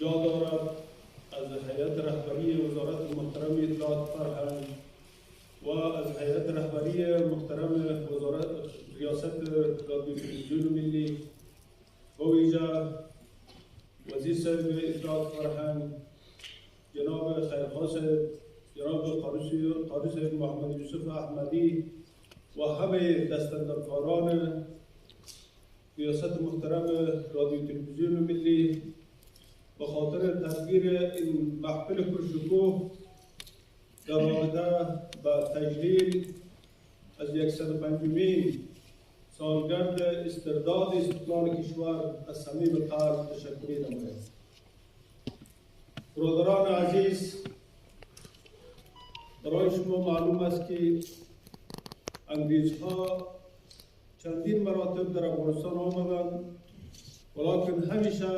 جا دارد از هیئت رهبری وزارت محترم اطلاعات فرهنگ و از هیئت رهبری محترم وزارت ریاست رادیو تلویزیون ملی و ویژه وزیر صاحب اطلاعات فرهنگ جناب خیرخواه صاحب، جناب قاری صاحب محمد یوسف احمدی و همه دستاندرکاران ریاست محترم رادیو تلویزیون ملی به خاطر تدبیر این محفل پرشکوه در رابطه با تجلیل از 105مین سالگرد استرداد استقلال کشور از صمیم قلب تشکر نمایم. برادران عزیز، برای شما معلوم است که انگریزها چندین مراتب در افغانستان آمدند، ولیکن همیشه